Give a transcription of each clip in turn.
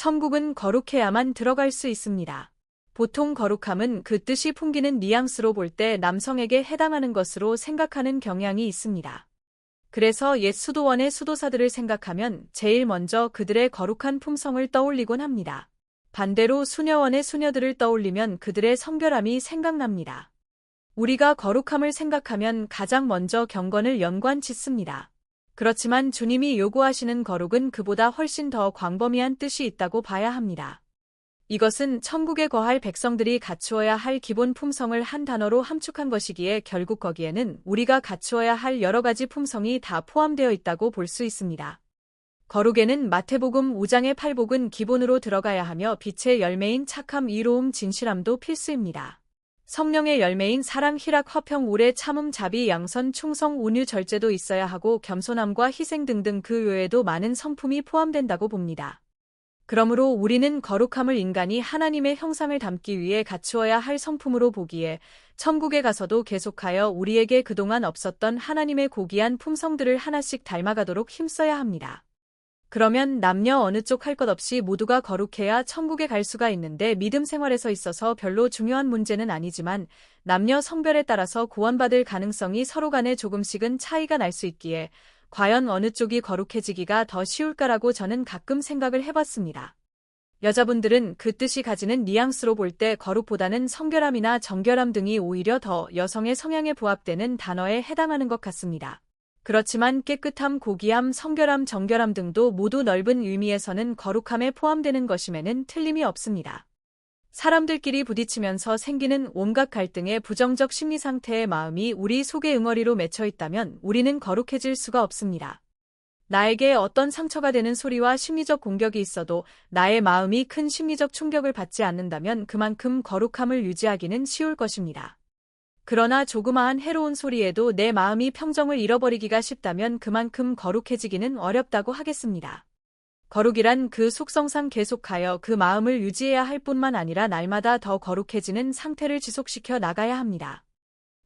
천국은 거룩해야만 들어갈 수 있습니다. 보통 거룩함은 그 뜻이 풍기는 뉘앙스로 볼 때 남성에게 해당하는 것으로 생각하는 경향이 있습니다. 그래서 옛 수도원의 수도사들을 생각하면 제일 먼저 그들의 거룩한 품성을 떠올리곤 합니다. 반대로 수녀원의 수녀들을 떠올리면 그들의 성결함이 생각납니다. 우리가 거룩함을 생각하면 가장 먼저 경건을 연관짓습니다. 그렇지만 주님이 요구하시는 거룩은 그보다 훨씬 더 광범위한 뜻이 있다고 봐야 합니다. 이것은 천국에 거할 백성들이 갖추어야 할 기본 품성을 한 단어로 함축한 것이기에 결국 거기에는 우리가 갖추어야 할 여러 가지 품성이 다 포함되어 있다고 볼 수 있습니다. 거룩에는 마태복음 5장의 팔복은 기본으로 들어가야 하며 빛의 열매인 착함, 의로움, 진실함도 필수입니다. 성령의 열매인 사랑, 희락, 화평, 오래 참음, 자비, 양선, 충성, 온유, 절제도 있어야 하고 겸손함과 희생 등등 그 외에도 많은 성품이 포함된다고 봅니다. 그러므로 우리는 거룩함을 인간이 하나님의 형상을 담기 위해 갖추어야 할 성품으로 보기에 천국에 가서도 계속하여 우리에게 그동안 없었던 하나님의 고귀한 품성들을 하나씩 닮아가도록 힘써야 합니다. 그러면 남녀 어느 쪽 할 것 없이 모두가 거룩해야 천국에 갈 수가 있는데 믿음 생활에서 있어서 별로 중요한 문제는 아니지만 남녀 성별에 따라서 구원받을 가능성이 서로 간에 조금씩은 차이가 날 수 있기에 과연 어느 쪽이 거룩해지기가 더 쉬울까라고 저는 가끔 생각을 해봤습니다. 여자분들은 그 뜻이 가지는 뉘앙스로 볼 때 거룩보다는 성결함이나 정결함 등이 오히려 더 여성의 성향에 부합되는 단어에 해당하는 것 같습니다. 그렇지만 깨끗함, 고귀함, 성결함, 정결함 등도 모두 넓은 의미에서는 거룩함에 포함되는 것임에는 틀림이 없습니다. 사람들끼리 부딪히면서 생기는 온갖 갈등의 부정적 심리 상태의 마음이 우리 속의 응어리로 맺혀 있다면 우리는 거룩해질 수가 없습니다. 나에게 어떤 상처가 되는 소리와 심리적 공격이 있어도 나의 마음이 큰 심리적 충격을 받지 않는다면 그만큼 거룩함을 유지하기는 쉬울 것입니다. 그러나 조그마한 해로운 소리에도 내 마음이 평정을 잃어버리기가 쉽다면 그만큼 거룩해지기는 어렵다고 하겠습니다. 거룩이란 그 속성상 계속하여 그 마음을 유지해야 할 뿐만 아니라 날마다 더 거룩해지는 상태를 지속시켜 나가야 합니다.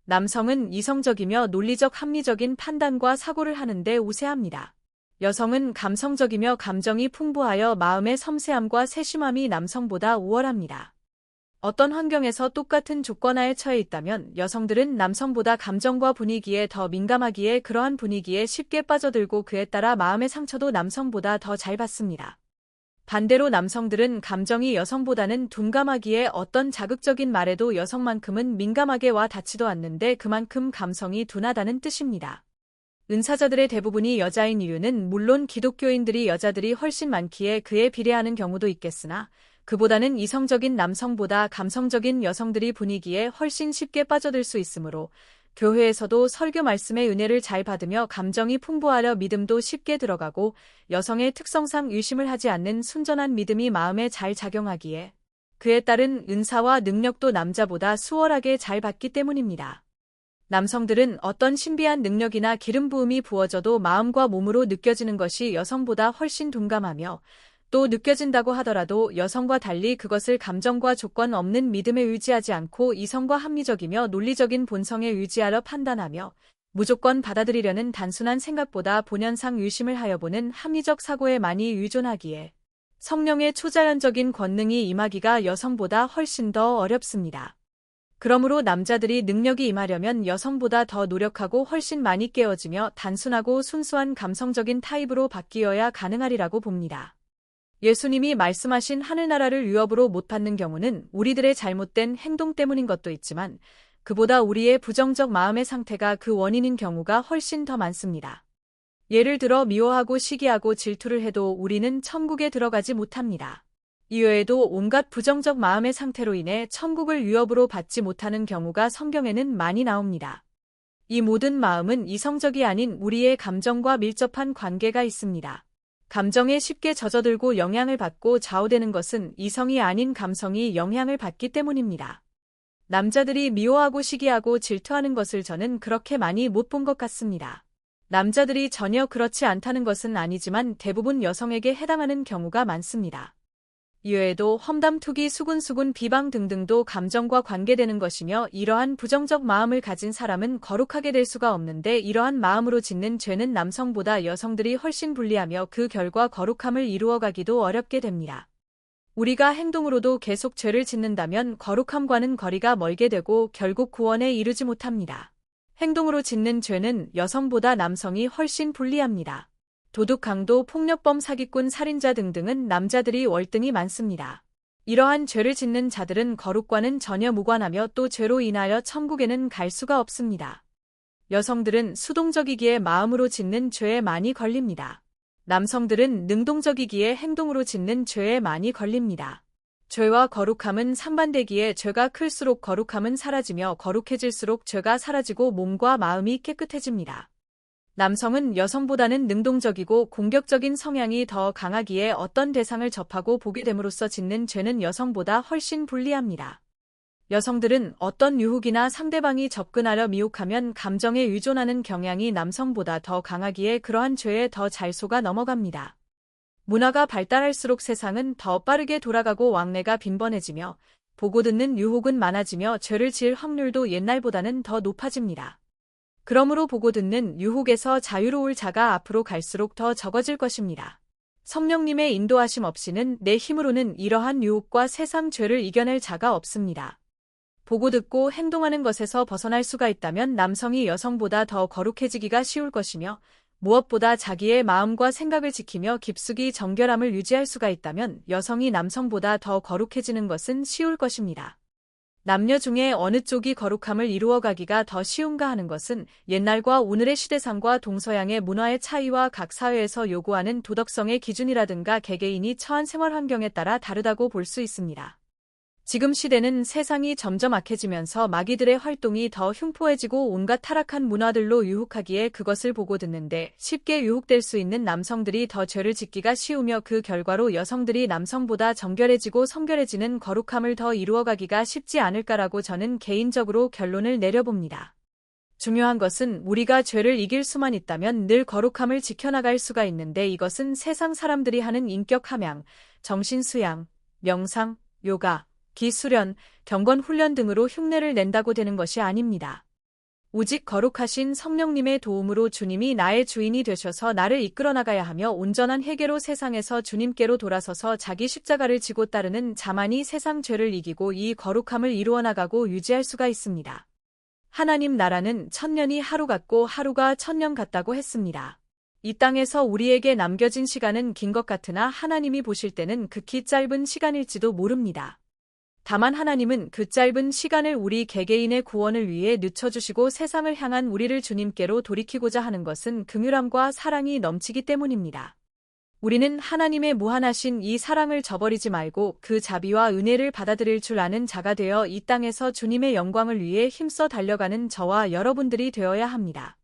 남성은 이성적이며 논리적 합리적인 판단과 사고를 하는데 우세합니다. 여성은 감성적이며 감정이 풍부하여 마음의 섬세함과 세심함이 남성보다 우월합니다. 어떤 환경에서 똑같은 조건하에 처해 있다면 여성들은 남성보다 감정과 분위기에 더 민감하기에 그러한 분위기에 쉽게 빠져들고 그에 따라 마음의 상처도 남성보다 더 잘 받습니다. 반대로 남성들은 감정이 여성보다는 둔감하기에 어떤 자극적인 말에도 여성만큼은 민감하게 와 닿지도 않는데 그만큼 감성이 둔하다는 뜻입니다. 은사자들의 대부분이 여자인 이유는 물론 기독교인들이 여자들이 훨씬 많기에 그에 비례하는 경우도 있겠으나 그보다는 이성적인 남성보다 감성적인 여성들이 분위기에 훨씬 쉽게 빠져들 수 있으므로 교회에서도 설교 말씀의 은혜를 잘 받으며 감정이 풍부하여 믿음도 쉽게 들어가고 여성의 특성상 의심을 하지 않는 순전한 믿음이 마음에 잘 작용하기에 그에 따른 은사와 능력도 남자보다 수월하게 잘 받기 때문입니다. 남성들은 어떤 신비한 능력이나 기름 부음이 부어져도 마음과 몸으로 느껴지는 것이 여성보다 훨씬 둔감하며 또 느껴진다고 하더라도 여성과 달리 그것을 감정과 조건 없는 믿음에 의지하지 않고 이성과 합리적이며 논리적인 본성에 의지하려 판단하며 무조건 받아들이려는 단순한 생각보다 본연상 의심을 하여 보는 합리적 사고에 많이 의존하기에 성령의 초자연적인 권능이 임하기가 여성보다 훨씬 더 어렵습니다. 그러므로 남자들이 능력이 임하려면 여성보다 더 노력하고 훨씬 많이 깨어지며 단순하고 순수한 감성적인 타입으로 바뀌어야 가능하리라고 봅니다. 예수님이 말씀하신 하늘나라를 유업으로 못 받는 경우는 우리들의 잘못된 행동 때문인 것도 있지만 그보다 우리의 부정적 마음의 상태가 그 원인인 경우가 훨씬 더 많습니다. 예를 들어 미워하고 시기하고 질투를 해도 우리는 천국에 들어가지 못합니다. 이외에도 온갖 부정적 마음의 상태로 인해 천국을 유업으로 받지 못하는 경우가 성경에는 많이 나옵니다. 이 모든 마음은 이성적이 아닌 우리의 감정과 밀접한 관계가 있습니다. 감정에 쉽게 젖어들고 영향을 받고 좌우되는 것은 이성이 아닌 감성이 영향을 받기 때문입니다. 남자들이 미워하고 시기하고 질투하는 것을 저는 그렇게 많이 못 본 것 같습니다. 남자들이 전혀 그렇지 않다는 것은 아니지만 대부분 여성에게 해당하는 경우가 많습니다. 이외에도 험담, 투기, 수군수군, 비방 등등도 감정과 관계되는 것이며 이러한 부정적 마음을 가진 사람은 거룩하게 될 수가 없는데 이러한 마음으로 짓는 죄는 남성보다 여성들이 훨씬 불리하며 그 결과 거룩함을 이루어가기도 어렵게 됩니다. 우리가 행동으로도 계속 죄를 짓는다면 거룩함과는 거리가 멀게 되고 결국 구원에 이르지 못합니다. 행동으로 짓는 죄는 여성보다 남성이 훨씬 불리합니다. 도둑, 강도, 폭력범, 사기꾼, 살인자 등등은 남자들이 월등히 많습니다. 이러한 죄를 짓는 자들은 거룩과는 전혀 무관하며 또 죄로 인하여 천국에는 갈 수가 없습니다. 여성들은 수동적이기에 마음으로 짓는 죄에 많이 걸립니다. 남성들은 능동적이기에 행동으로 짓는 죄에 많이 걸립니다. 죄와 거룩함은 상반되기에 죄가 클수록 거룩함은 사라지며 거룩해질수록 죄가 사라지고 몸과 마음이 깨끗해집니다. 남성은 여성보다는 능동적이고 공격적인 성향이 더 강하기에 어떤 대상을 접하고 보게 됨으로써 짓는 죄는 여성보다 훨씬 불리합니다. 여성들은 어떤 유혹이나 상대방이 접근하려 미혹하면 감정에 의존하는 경향이 남성보다 더 강하기에 그러한 죄에 더 잘 속아 넘어갑니다. 문화가 발달할수록 세상은 더 빠르게 돌아가고 왕래가 빈번해지며 보고 듣는 유혹은 많아지며 죄를 지을 확률도 옛날보다는 더 높아집니다. 그러므로 보고 듣는 유혹에서 자유로울 자가 앞으로 갈수록 더 적어질 것입니다. 성령님의 인도하심 없이는 내 힘으로는 이러한 유혹과 세상 죄를 이겨낼 자가 없습니다. 보고 듣고 행동하는 것에서 벗어날 수가 있다면 남성이 여성보다 더 거룩해지기가 쉬울 것이며 무엇보다 자기의 마음과 생각을 지키며 깊숙이 정결함을 유지할 수가 있다면 여성이 남성보다 더 거룩해지는 것은 쉬울 것입니다. 남녀 중에 어느 쪽이 거룩함을 이루어가기가 더 쉬운가 하는 것은 옛날과 오늘의 시대상과 동서양의 문화의 차이와 각 사회에서 요구하는 도덕성의 기준이라든가 개개인이 처한 생활 환경에 따라 다르다고 볼 수 있습니다. 지금 시대는 세상이 점점 악해지면서 마귀들의 활동이 더 흉포해지고 온갖 타락한 문화들로 유혹하기에 그것을 보고 듣는데 쉽게 유혹될 수 있는 남성들이 더 죄를 짓기가 쉬우며 그 결과로 여성들이 남성보다 정결해지고 성결해지는 거룩함을 더 이루어가기가 쉽지 않을까라고 저는 개인적으로 결론을 내려봅니다. 중요한 것은 우리가 죄를 이길 수만 있다면 늘 거룩함을 지켜나갈 수가 있는데 이것은 세상 사람들이 하는 인격 함양, 정신 수양, 명상, 요가, 기수련, 경건 훈련 등으로 흉내를 낸다고 되는 것이 아닙니다. 오직 거룩하신 성령님의 도움으로 주님이 나의 주인이 되셔서 나를 이끌어 나가야 하며 온전한 회개로 세상에서 주님께로 돌아서서 자기 십자가를 지고 따르는 자만이 세상 죄를 이기고 이 거룩함을 이루어 나가고 유지할 수가 있습니다. 하나님 나라는 1000년이 하루 같고 하루가 1000년 같다고 했습니다. 이 땅에서 우리에게 남겨진 시간은 긴 것 같으나 하나님이 보실 때는 극히 짧은 시간일지도 모릅니다. 다만 하나님은 그 짧은 시간을 우리 개개인의 구원을 위해 늦춰주시고 세상을 향한 우리를 주님께로 돌이키고자 하는 것은 긍휼함과 사랑이 넘치기 때문입니다. 우리는 하나님의 무한하신 이 사랑을 저버리지 말고 그 자비와 은혜를 받아들일 줄 아는 자가 되어 이 땅에서 주님의 영광을 위해 힘써 달려가는 저와 여러분들이 되어야 합니다.